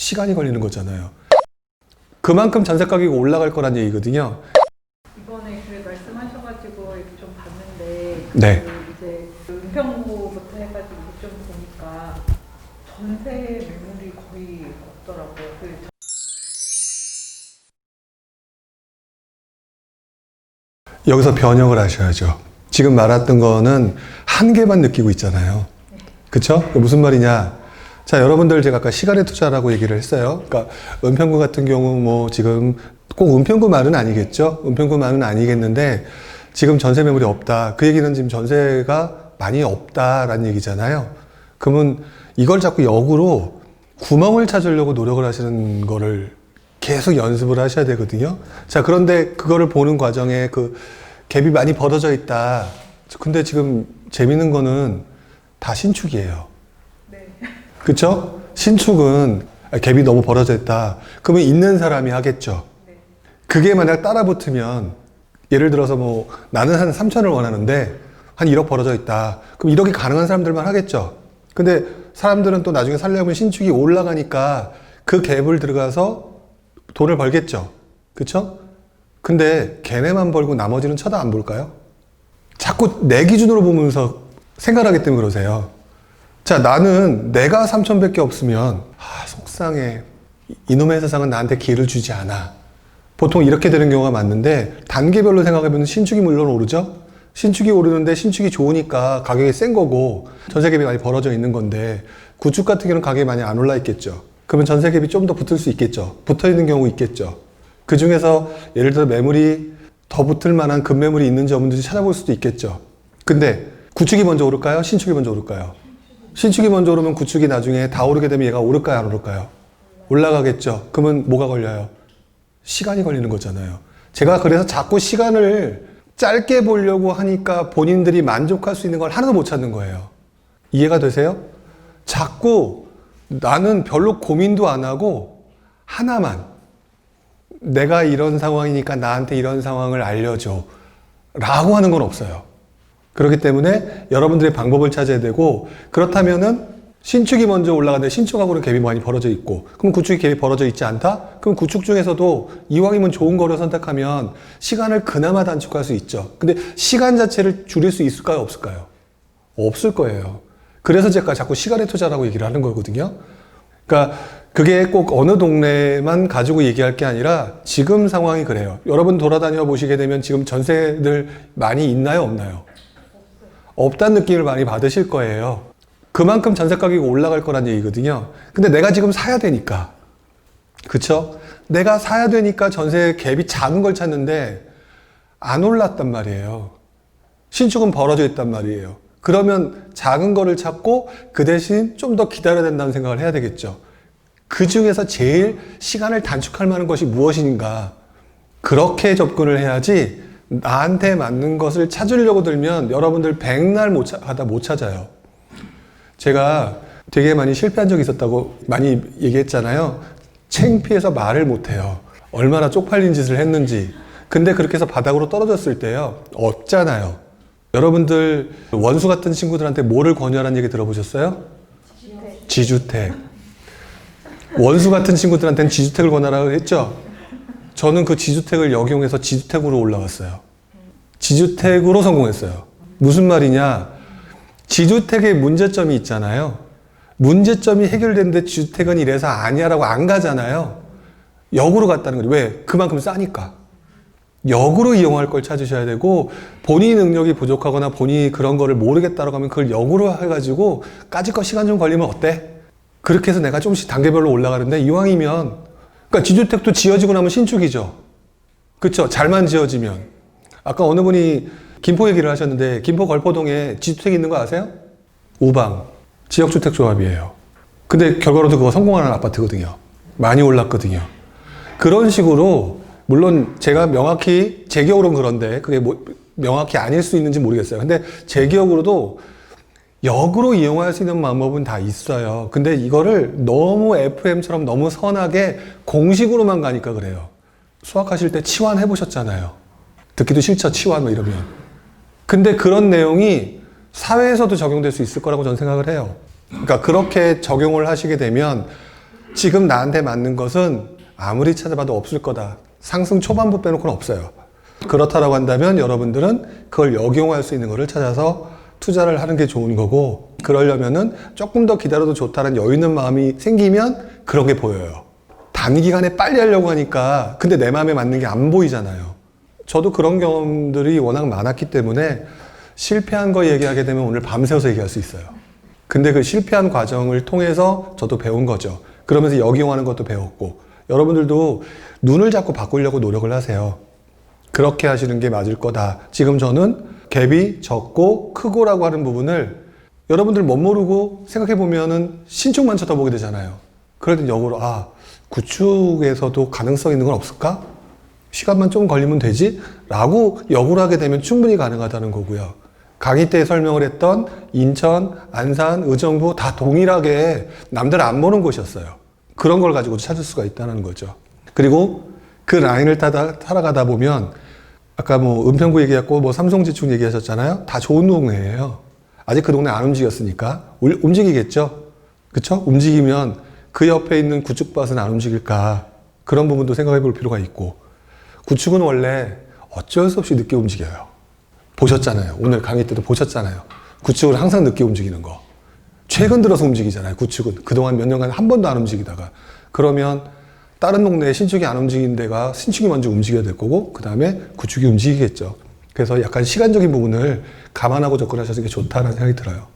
시간이 걸리는 거잖아요. 그만큼 전세 가격이 올라갈 거란 얘기거든요. 이번에 그 말씀하셔가지고 이렇게 좀 봤는데 네. 이제 은평구부터 해가지고 좀 보니까 전세 매물이 거의 없더라고요. 여기서 변형을 하셔야죠. 지금 말했던 거는 한계만 느끼고 있잖아요. 그쵸? 무슨 말이냐? 자, 여러분들 제가 아까 시간의 투자라고 얘기를 했어요. 그러니까 은평구 같은 경우 뭐 지금 꼭 은평구만은 아니겠죠? 은평구만은 아니겠는데 지금 전세 매물이 없다. 그 얘기는 지금 전세가 많이 없다라는 얘기잖아요. 그러면 이걸 자꾸 역으로 구멍을 찾으려고 노력을 하시는 거를 계속 연습을 하셔야 되거든요. 자, 그런데 그거를 보는 과정에 그 갭이 많이 벌어져 있다. 근데 지금 재밌는 거는 다 신축이에요. 네. 그쵸? 신축은 갭이 너무 벌어져 있다. 그러면 있는 사람이 하겠죠. 네. 그게 만약 따라 붙으면 예를 들어서 뭐 나는 한 3천을 원하는데 한 1억 벌어져 있다. 그럼 1억이 가능한 사람들만 하겠죠. 근데 사람들은 또 나중에 살려면 신축이 올라가니까 그 갭을 들어가서 돈을 벌겠죠. 그쵸? 근데 걔네만 벌고 나머지는 쳐다 안 볼까요? 자꾸 내 기준으로 보면서 생각하기 때문에 그러세요. 자, 나는 내가 3천밖에 없으면 속상해. 이놈의 세상은 나한테 기회를 주지 않아. 보통 이렇게 되는 경우가 많은데 단계별로 생각해보면 신축이 물론 오르죠. 신축이 오르는데 신축이 좋으니까 가격이 센 거고 전세갭이 많이 벌어져 있는 건데 구축 같은 경우는 가격이 많이 안 올라 있겠죠. 그러면 전세갭이 좀 더 붙을 수 있겠죠. 붙어 있는 경우 있겠죠. 그 중에서 예를 들어 매물이 더 붙을 만한 급매물이 있는지 없는지 찾아볼 수도 있겠죠. 근데 구축이 먼저 오를까요? 신축이 먼저 오를까요? 신축이 먼저 오르면 구축이 나중에 다 오르게 되면 얘가 오를까요? 안 오를까요? 올라가겠죠. 그러면 뭐가 걸려요? 시간이 걸리는 거잖아요. 제가 그래서 자꾸 시간을 짧게 보려고 하니까 본인들이 만족할 수 있는 걸 하나도 못 찾는 거예요. 이해가 되세요? 자꾸 나는 별로 고민도 안 하고 하나만 내가 이런 상황이니까 나한테 이런 상황을 알려줘 라고 하는 건 없어요. 그렇기 때문에 여러분들의 방법을 찾아야 되고 그렇다면은 신축이 먼저 올라가는데 신축하고는 갭이 많이 벌어져 있고 그럼 구축이 갭이 벌어져 있지 않다? 그럼 구축 중에서도 이왕이면 좋은 거를 선택하면 시간을 그나마 단축할 수 있죠. 근데 시간 자체를 줄일 수 있을까요? 없을까요? 없을 거예요. 그래서 제가 자꾸 시간의 투자라고 얘기를 하는 거거든요. 그러니까 그게 꼭 어느 동네만 가지고 얘기할 게 아니라 지금 상황이 그래요. 여러분 돌아다녀 보시게 되면 지금 전세들 많이 있나요? 없나요? 없다는 느낌을 많이 받으실 거예요. 그만큼 전세 가격이 올라갈 거란 얘기거든요. 근데 내가 지금 사야 되니까. 그쵸? 내가 사야 되니까 전세 갭이 작은 걸 찾는데 안 올랐단 말이에요. 신축은 벌어져 있단 말이에요. 그러면 작은 거를 찾고 그 대신 좀 더 기다려야 된다는 생각을 해야 되겠죠. 그 중에서 제일 시간을 단축할 만한 것이 무엇인가. 그렇게 접근을 해야지 나한테 맞는 것을 찾으려고 들면 여러분들 백날 못 찾아요. 제가 되게 많이 실패한 적이 있었다고 많이 얘기했잖아요. 창피해서 말을 못해요. 얼마나 쪽팔린 짓을 했는지. 근데 그렇게 해서 바닥으로 떨어졌을 때요. 없잖아요. 여러분들 원수 같은 친구들한테 뭐를 권유하라는 얘기 들어보셨어요? 지주택. 원수 같은 친구들한테는 지주택을 권하라고 했죠? 저는 그 지주택을 역용해서 지주택으로 올라갔어요. 지주택으로 성공했어요. 무슨 말이냐? 지주택의 문제점이 있잖아요. 문제점이 해결됐는데 지주택은 이래서 아니야라고 안 가잖아요. 역으로 갔다는 거죠. 왜? 그만큼 싸니까. 역으로 이용할 걸 찾으셔야 되고 본인이 능력이 부족하거나 본인이 그런 거를 모르겠다라고 하면 그걸 역으로 해가지고 까짓거 시간 좀 걸리면 어때? 그렇게 해서 내가 조금씩 단계별로 올라가는데 이왕이면 그러니까 지주택도 지어지고 나면 신축이죠. 그쵸? 잘만 지어지면. 아까 어느 분이 김포 얘기를 하셨는데 김포 걸포동에 지주택이 있는 거 아세요? 우방 지역주택조합이에요. 근데 결과로도 그거 성공하는 아파트거든요. 많이 올랐거든요. 그런 식으로 물론 제가 명확히 제 기억으로는 그런데 그게 뭐 명확히 아닐 수 있는지 모르겠어요. 근데 제 기억으로도 역으로 이용할 수 있는 방법은 다 있어요. 근데 이거를 너무 FM처럼 너무 선하게 공식으로만 가니까 그래요. 수학하실 때 치환 해보셨잖아요. 듣기도 싫죠, 치환 뭐 이러면. 근데 그런 내용이 사회에서도 적용될 수 있을 거라고 저는 생각을 해요. 그러니까 그렇게 적용을 하시게 되면 지금 나한테 맞는 것은 아무리 찾아봐도 없을 거다. 상승 초반부 빼놓고는 없어요. 그렇다라고 한다면 여러분들은 그걸 역용할 수 있는 거를 찾아서 투자를 하는 게 좋은 거고, 그러려면은 조금 더 기다려도 좋다는 여유 있는 마음이 생기면 그런 게 보여요. 단기간에 빨리 하려고 하니까 근데 내 마음에 맞는 게 안 보이잖아요. 저도 그런 경험들이 워낙 많았기 때문에 실패한 거 얘기하게 되면 오늘 밤새워서 얘기할 수 있어요. 근데 그 실패한 과정을 통해서 저도 배운 거죠. 그러면서 역용하는 것도 배웠고, 여러분들도 눈을 자꾸 바꾸려고 노력을 하세요. 그렇게 하시는 게 맞을 거다. 지금 저는 갭이 적고 크고라고 하는 부분을 여러분들 못 모르고 생각해 보면은 신축만 쳐다보게 되잖아요. 그럴 땐 역으로 구축에서도 가능성 있는 건 없을까? 시간만 좀 걸리면 되지? 라고 역으로 하게 되면 충분히 가능하다는 거고요. 강의 때 설명을 했던 인천, 안산, 의정부 다 동일하게 남들 안 보는 곳이었어요. 그런 걸 가지고 찾을 수가 있다는 거죠. 그리고 그 라인을 따라가다 보면 아까 뭐 은평구 얘기했고 뭐 삼성지축 얘기하셨잖아요. 다 좋은 동네예요. 아직 그 동네 안 움직였으니까 움직이겠죠. 그쵸? 움직이면 그 옆에 있는 구축밭은 안 움직일까? 그런 부분도 생각해 볼 필요가 있고, 구축은 원래 어쩔 수 없이 늦게 움직여요. 보셨잖아요. 오늘 강의 때도 보셨잖아요. 구축은 항상 늦게 움직이는 거. 최근 들어서 움직이잖아요. 구축은. 그동안 몇 년간 한 번도 안 움직이다가. 그러면 다른 동네에 신축이 안 움직이는 데가 신축이 먼저 움직여야 될 거고, 그 다음에 구축이 움직이겠죠. 그래서 약간 시간적인 부분을 감안하고 접근하시는 게 좋다는 생각이 들어요.